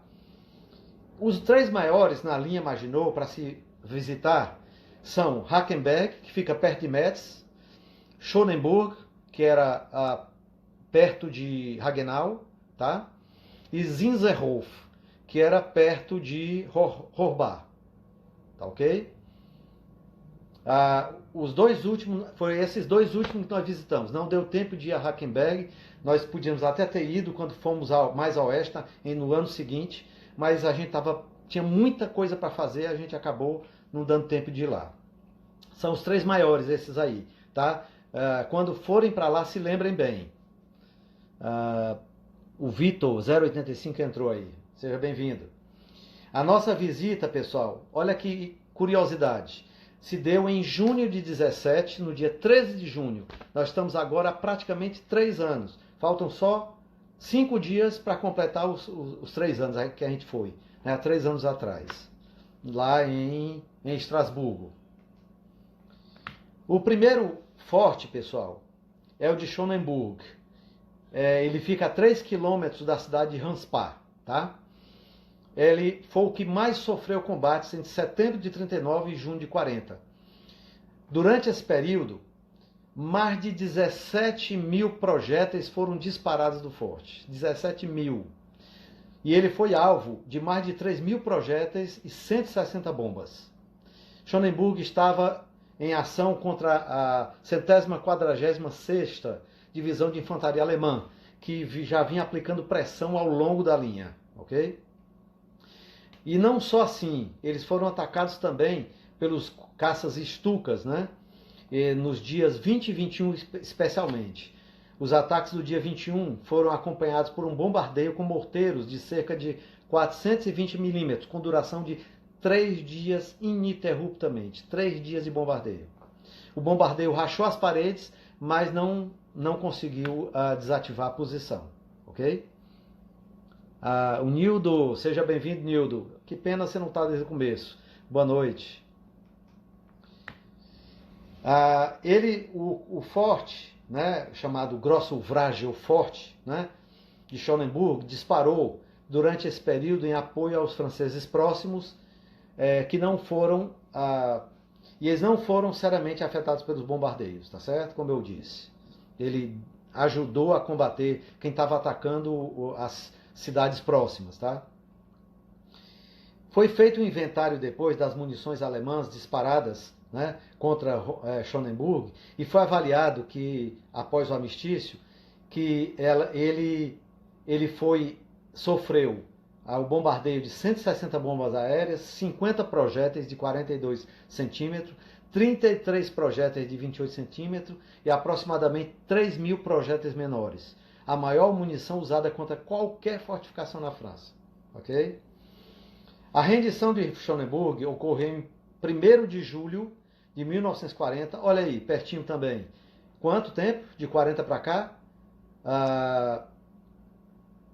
Os três maiores na linha Maginot para se visitar são Hackenberg, que fica perto de Metz, Schonenburg, que era perto de Hagenau, tá? E Zinzerhof, que era perto de Horbach, tá ok? Os dois últimos, foram esses dois últimos que nós visitamos. Não deu tempo de ir a Hackenberg, nós podíamos até ter ido quando fomos mais a oeste, no ano seguinte, mas a gente tinha muita coisa para fazer, a gente acabou não dando tempo de ir lá. São os três maiores, esses aí, tá? Quando forem para lá, se lembrem bem. O Vitor 085 entrou aí. Seja bem-vindo. A nossa visita, pessoal, olha que curiosidade. Se deu em junho de 17, no dia 13 de junho. Nós estamos agora há praticamente 3 anos. Faltam só 5 dias para completar os 3 anos que a gente foi, né, há 3 anos atrás, lá em Estrasburgo. O primeiro forte, pessoal, é o de Schonenburg. Ele fica a 3 quilômetros da cidade de Hanspach, tá? Ele foi o que mais sofreu combates entre setembro de 39 e junho de 40. Durante esse período, mais de 17 mil projéteis foram disparados do forte. 17 mil. E ele foi alvo de mais de 3 mil projéteis e 160 bombas. Schonenburg estava em ação contra a 146ª Divisão de Infantaria Alemã, que já vinha aplicando pressão ao longo da linha. Ok? E não só assim, eles foram atacados também pelos caças Stukas, né? Nos dias 20 e 21 especialmente. Os ataques do dia 21 foram acompanhados por um bombardeio com morteiros de cerca de 420 milímetros, com duração de 3 dias ininterruptamente. 3 dias de bombardeio. O bombardeio rachou as paredes, mas não conseguiu desativar a posição. Ok? O Nildo, seja bem-vindo, Nildo. Que pena você não está desde o começo. Boa noite. O forte, né, chamado Grosso-Vragel Forte, né, de Schonenburg, disparou durante esse período em apoio aos franceses próximos, que não foram e eles não foram seriamente afetados pelos bombardeios, tá certo? Como eu disse, ele ajudou a combater quem estava atacando as cidades próximas, tá? Foi feito um inventário depois das munições alemãs disparadas, né, contra Schonenburg, e foi avaliado que, após o armistício, que ele sofreu o bombardeio de 160 bombas aéreas, 50 projéteis de 42 centímetros, 33 projéteis de 28 centímetros e aproximadamente 3 mil projéteis menores. A maior munição usada contra qualquer fortificação na França. Ok? A rendição de Schonenburg ocorreu em 1º de julho de 1940. Olha aí, pertinho também. Quanto tempo? De 40 para cá?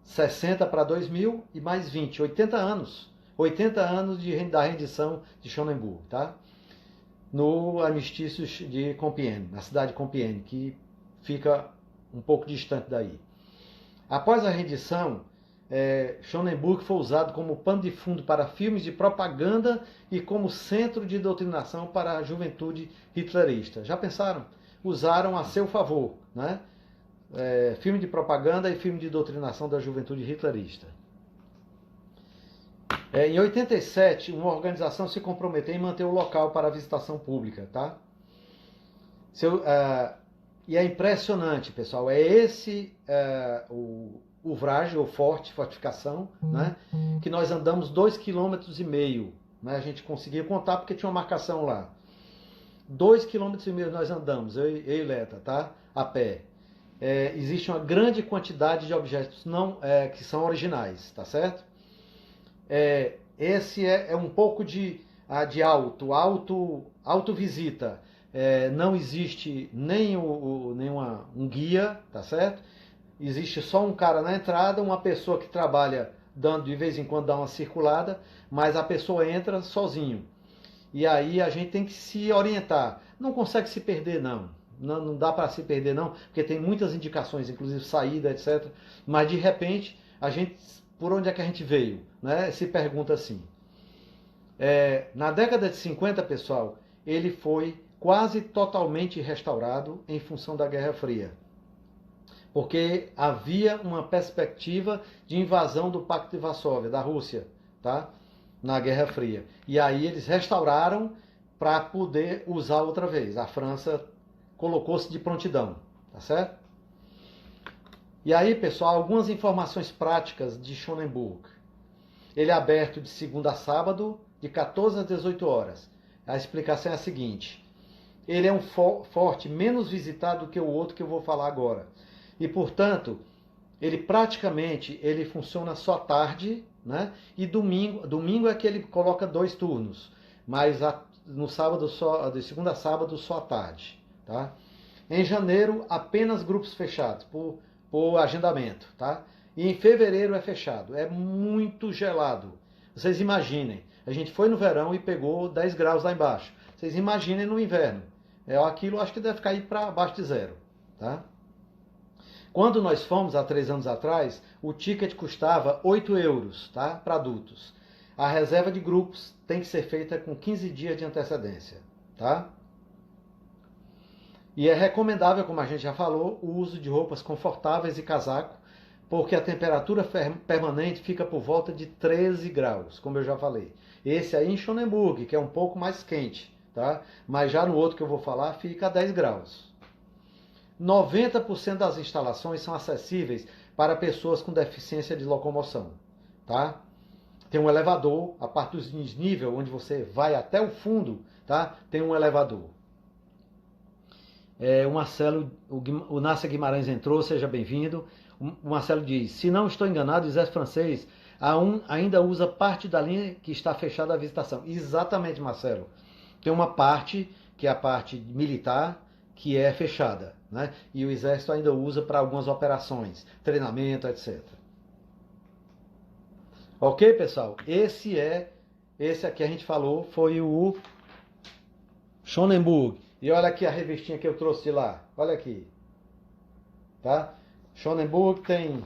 60 para 2000 e mais 20. 80 anos. 80 anos da rendição de Schonenburg, tá? No armistício de Compiègne, na cidade de Compiègne, que fica um pouco distante daí. Após a rendição, Schonenburg foi usado como pano de fundo para filmes de propaganda e como centro de doutrinação para a juventude hitlerista. Já pensaram? Usaram a seu favor, né? Filme de propaganda e filme de doutrinação da juventude hitlerista. Em 87, uma organização se comprometeu em manter o local para a visitação pública, tá? E é impressionante, pessoal. É esse o Vrage, ou forte, fortificação, né? Que nós andamos 2,5 km, né? A gente conseguia contar porque tinha uma marcação lá. 2,5 km nós andamos, eu e Leta, tá? A pé. Existe uma grande quantidade de objetos que são originais, tá certo? Esse é um pouco de auto-visita. Não existe nem um guia, tá certo? Existe só um cara na entrada, uma pessoa que trabalha dando de vez em quando dá uma circulada, mas a pessoa entra sozinho. E aí a gente tem que se orientar. Não consegue se perder, não. Não dá para se perder, não, porque tem muitas indicações, inclusive saída, etc. Mas de repente, por onde é que a gente veio? Né? Se pergunta assim. Na década de 50, pessoal, ele foi quase totalmente restaurado em função da Guerra Fria. Porque havia uma perspectiva de invasão do Pacto de Varsóvia, da Rússia, tá? Na Guerra Fria. E aí eles restauraram para poder usar outra vez. A França colocou-se de prontidão, tá certo? E aí, pessoal, algumas informações práticas de Schonenburg. Ele é aberto de segunda a sábado, de 14 às 18 horas. A explicação é a seguinte. Ele é um forte menos visitado do que o outro que eu vou falar agora. E, portanto, ele funciona só tarde, né? E domingo é que ele coloca 2 turnos. Mas no sábado, de segunda a sábado, só à tarde. Tá? Em janeiro, apenas grupos fechados, por agendamento. Tá? E em fevereiro é fechado. É muito gelado. Vocês imaginem, a gente foi no verão e pegou 10 graus lá embaixo. Vocês imaginem no inverno. Aquilo acho que deve cair para abaixo de zero. Tá? Quando nós fomos, há 3 anos atrás, o ticket custava 8 euros, tá? Para adultos. A reserva de grupos tem que ser feita com 15 dias de antecedência. Tá? E é recomendável, como a gente já falou, o uso de roupas confortáveis e casaco, porque a temperatura permanente fica por volta de 13 graus, como eu já falei. Esse aí em Schonenburg, que é um pouco mais quente, tá? Mas já no outro que eu vou falar, fica a 10 graus. 90% das instalações são acessíveis para pessoas com deficiência de locomoção, tá? Tem um elevador, a parte do nível onde você vai até o fundo, tá? Tem um elevador. O Nasser Guimarães entrou, seja bem-vindo. O Marcelo diz, se não estou enganado, o exército francês ainda usa parte da linha que está fechada à visitação. Exatamente, Marcelo. Tem uma parte, que é a parte militar, que é fechada, né? E o exército ainda usa para algumas operações, treinamento, etc. Ok, pessoal? Esse aqui a gente falou, foi o Schonenburg. E olha aqui a revistinha que eu trouxe de lá. Olha aqui. Tá? Schonenburg tem...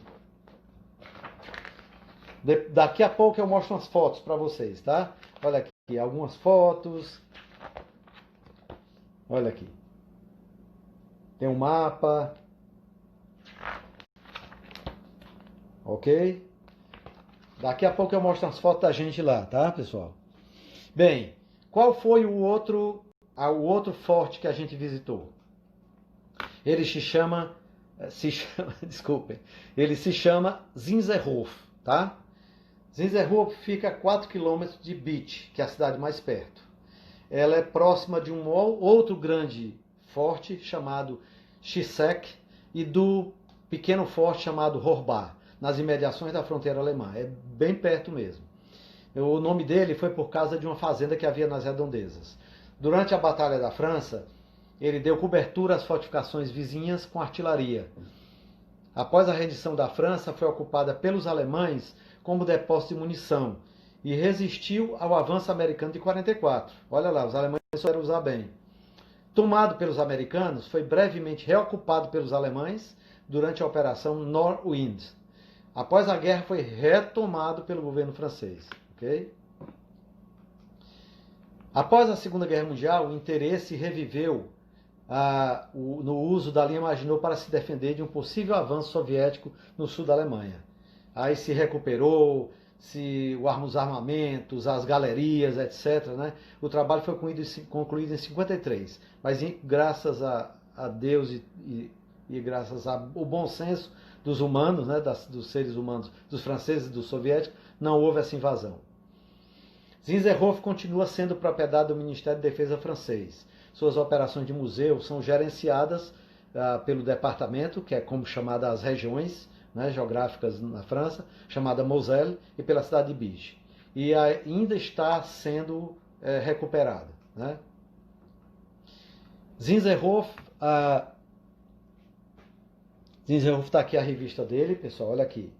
Daqui a pouco eu mostro umas fotos para vocês, tá? Olha aqui, algumas fotos. Olha aqui. Tem um mapa. Ok? Daqui a pouco eu mostro as fotos da gente lá, tá, pessoal? Bem, qual foi o outro forte que a gente visitou? Ele se chama Zinzerhof, tá? Zinzerhof fica a 4 km de Bitch, que é a cidade mais perto. Ela é próxima de um outro grande forte chamado Schissek e do pequeno forte chamado Horbach, nas imediações da fronteira alemã. É bem perto mesmo. O nome dele foi por causa de uma fazenda que havia nas redondezas. Durante a Batalha da França, ele deu cobertura às fortificações vizinhas com artilharia. Após a rendição da França, foi ocupada pelos alemães como depósito de munição e resistiu ao avanço americano de 44. Olha lá, os alemães souberam usar bem. Tomado pelos americanos, foi brevemente reocupado pelos alemães durante a Operação Northwind. Após a guerra foi retomado pelo governo francês. Okay? Após a Segunda Guerra Mundial, o interesse reviveu no uso da linha Maginot para se defender de um possível avanço soviético no sul da Alemanha. Aí se recuperou, os armamentos, as galerias, etc. Né? O trabalho foi concluído em 53, mas graças a Deus e graças ao bom senso dos humanos, né, dos seres humanos, dos franceses e dos soviéticos, não houve essa invasão. Zinzerhof continua sendo propriedade do Ministério da Defesa francês. Suas operações de museu são gerenciadas pelo departamento, que é como chamada as regiões, né, geográficas na França, chamada Moselle, e pela cidade de Biche. E ainda está sendo recuperada. Né? Zinzerhof está aqui a revista dele, pessoal, olha aqui.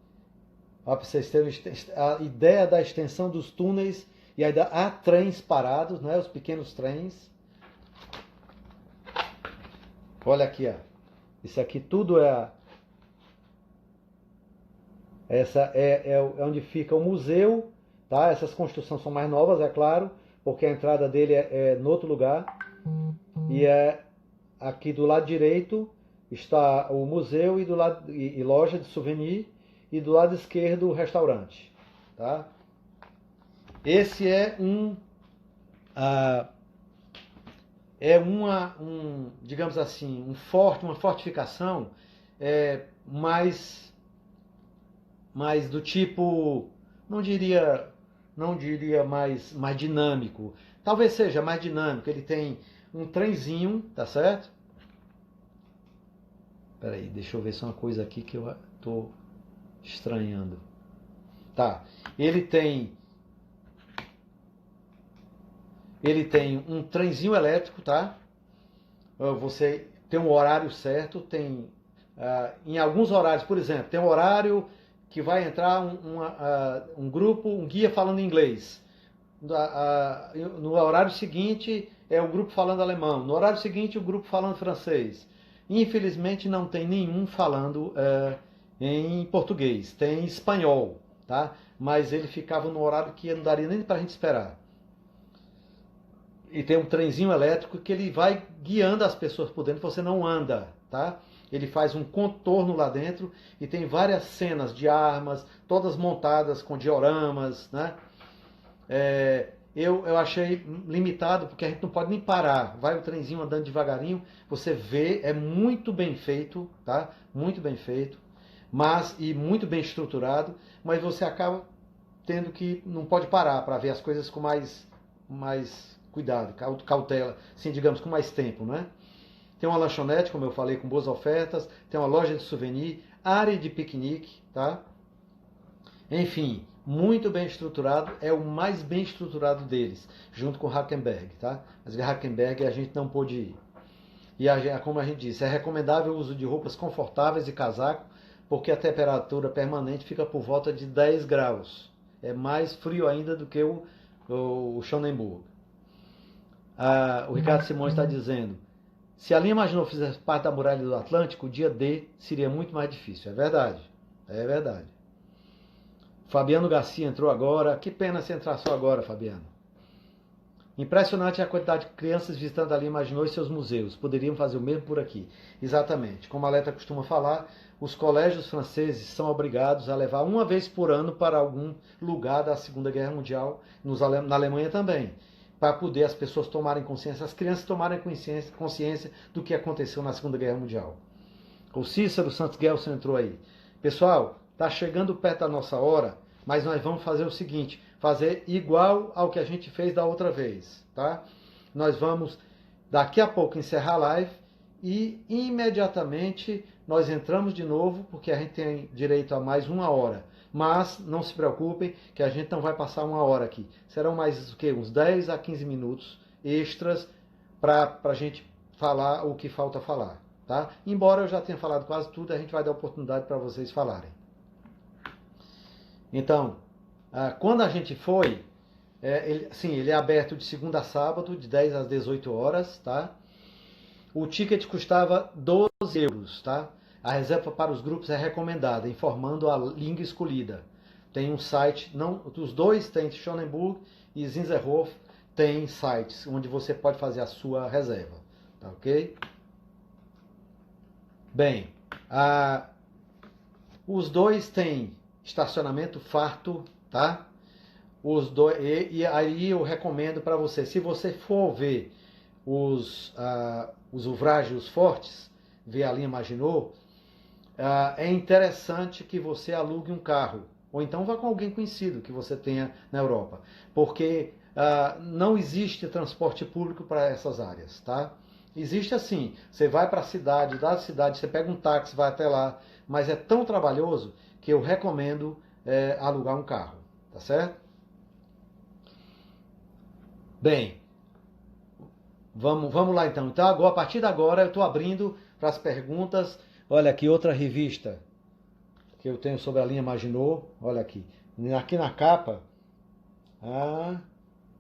Para vocês terem a ideia da extensão dos túneis, e ainda há trens parados, né, os pequenos trens. Olha aqui, ó. Isso aqui tudo essa é onde fica o museu, tá? Essas construções são mais novas, é claro, porque a entrada dele é no outro lugar. E aqui do lado direito está o museu e loja de souvenir, e do lado esquerdo o restaurante, tá? Esse é digamos assim, uma fortificação mais do tipo, não diria mais dinâmico. Talvez seja mais dinâmico. Ele tem um trenzinho, tá certo? Peraí, deixa eu ver só uma coisa aqui que eu tô estranhando. Tá, ele tem um trenzinho elétrico, tá? Você tem um horário certo, tem em alguns horários, por exemplo, tem um horário que vai entrar um grupo, um guia falando inglês. No horário seguinte é o grupo falando alemão. No horário seguinte o grupo falando francês. Infelizmente não tem nenhum falando em português. Tem espanhol, tá? Mas ele ficava no horário que não daria nem para a gente esperar. E tem um trenzinho elétrico que ele vai guiando as pessoas por dentro, você não anda, tá? Ele faz um contorno lá dentro e tem várias cenas de armas, todas montadas com dioramas, né? Eu achei limitado, porque a gente não pode nem parar. Vai o trenzinho andando devagarinho, você vê, é muito bem feito, tá? Muito bem feito, e muito bem estruturado, mas você acaba tendo que, não pode parar para ver as coisas com mais cuidado, cautela, assim, digamos, com mais tempo, né? Tem uma lanchonete, como eu falei, com boas ofertas, tem uma loja de souvenir, área de piquenique, tá? Enfim, muito bem estruturado, é o mais bem estruturado deles, junto com o Hackenberg, tá? Mas o Hackenberg a gente não pôde ir. E como a gente disse, é recomendável o uso de roupas confortáveis e casaco, porque a temperatura permanente fica por volta de 10 graus. É mais frio ainda do que o Schönenburg. O Ricardo Simões está dizendo: se a linha Maginot fizesse parte da muralha do Atlântico, o dia D seria muito mais difícil. É verdade. É verdade. Fabiano Garcia entrou agora. Que pena se entrar só agora, Fabiano. Impressionante a quantidade de crianças visitando a linha Maginot e seus museus. Poderiam fazer o mesmo por aqui. Exatamente. Como a Leta costuma falar, os colégios franceses são obrigados a levar uma vez por ano para algum lugar da Segunda Guerra Mundial, na Alemanha também, para poder as pessoas tomarem consciência, as crianças tomarem consciência do que aconteceu na Segunda Guerra Mundial. O Cícero Santos Gelson entrou aí. Pessoal, está chegando perto da nossa hora, mas nós vamos fazer o seguinte, fazer igual ao que a gente fez da outra vez, tá? Nós vamos, daqui a pouco, encerrar a live e imediatamente nós entramos de novo, porque a gente tem direito a mais uma hora. Mas não se preocupem que a gente não vai passar uma hora aqui. Serão mais uns 10 a 15 minutos extras para a gente falar o que falta falar. Tá? Embora eu já tenha falado quase tudo, a gente vai dar oportunidade para vocês falarem. Então, quando a gente foi, ele é aberto de segunda a sábado, de 10 às 18 horas. Tá? O ticket custava 12 euros. Tá? A reserva para os grupos é recomendada, informando a língua escolhida. Tem um site, não, os dois tem Schonenburg e Zinzerhof, tem sites onde você pode fazer a sua reserva, tá ok? Bem, os dois têm estacionamento farto, tá? Os dois, e aí eu recomendo para você, se você for ver os ouvragens fortes, ver a linha Maginot, é interessante que você alugue um carro, ou então vá com alguém conhecido que você tenha na Europa, porque não existe transporte público para essas áreas, tá? Existe assim, você vai para a cidade, da cidade, você pega um táxi, vai até lá, mas é tão trabalhoso que eu recomendo alugar um carro, tá certo? Bem, vamos lá então. Então, agora, a partir de agora, eu estou abrindo para as perguntas. Olha aqui outra revista que eu tenho sobre a linha Maginot. Olha aqui. Aqui na capa.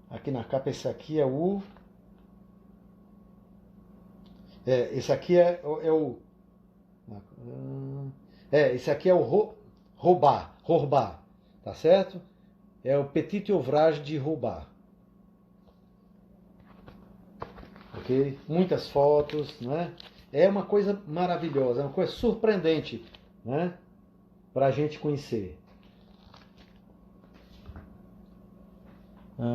Aqui na capa, esse aqui é o. Esse aqui é o. Esse aqui é o Robat. Tá certo? É o Petit Ouvrage de Robat. Ok? Muitas fotos, né? É uma coisa maravilhosa, é uma coisa surpreendente, né? Para a gente conhecer.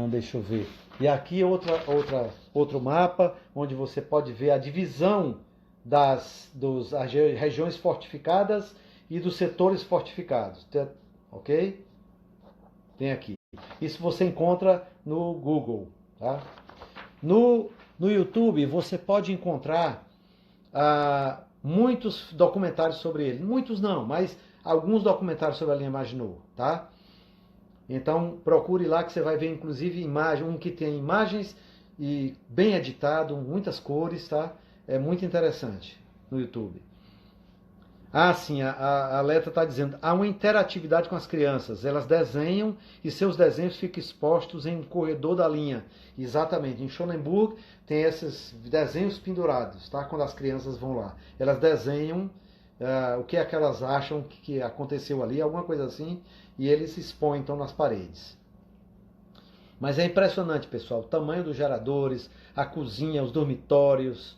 Deixa eu ver. E aqui outro mapa, onde você pode ver a divisão das regiões fortificadas e dos setores fortificados. Ok? Tem aqui. Isso você encontra no Google. Tá? No YouTube você pode encontrar muitos documentários sobre ele. Muitos não, mas alguns documentários sobre a linha Maginot. Tá? Então procure lá que você vai ver inclusive um que tem imagens e bem editado, muitas cores, tá? É muito interessante no YouTube. Sim, a letra está dizendo, há uma interatividade com as crianças, elas desenham e seus desenhos ficam expostos em um corredor da linha. Exatamente, em Schonenburg tem esses desenhos pendurados, tá? Quando as crianças vão lá. Elas desenham o que é que elas acham que aconteceu ali, alguma coisa assim, e eles expõem então nas paredes. Mas é impressionante, pessoal, o tamanho dos geradores, a cozinha, os dormitórios,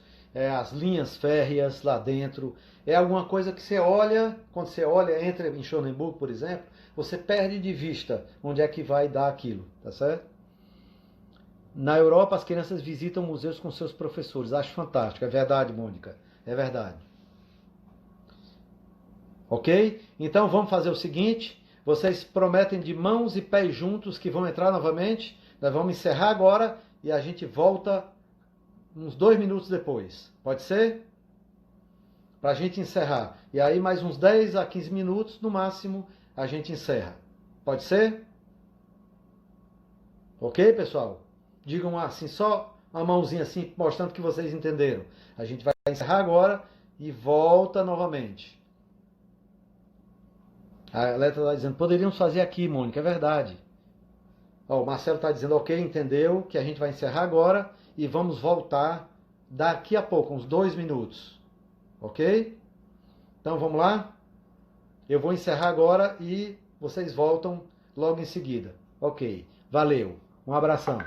as linhas férreas lá dentro. É alguma coisa que você olha, quando você olha, entra em Schonenburg, por exemplo, você perde de vista onde é que vai dar aquilo, tá certo? Na Europa, as crianças visitam museus com seus professores. Acho fantástico, é verdade, Mônica, é verdade. Ok? Então vamos fazer o seguinte, vocês prometem de mãos e pés juntos que vão entrar novamente. Nós vamos encerrar agora e a gente volta uns 2 minutos depois. Pode ser? Para a gente encerrar. E aí mais uns 10 a 15 minutos, no máximo, a gente encerra. Pode ser? Ok, pessoal? Digam assim, só uma mãozinha assim, mostrando que vocês entenderam. A gente vai encerrar agora e volta novamente. A letra está dizendo, poderíamos fazer aqui, Mônica, é verdade. O Marcelo está dizendo, ok, entendeu, que a gente vai encerrar agora e vamos voltar daqui a pouco, uns 2 minutos. Ok? Então vamos lá? Eu vou encerrar agora e vocês voltam logo em seguida. Ok, valeu, um abração.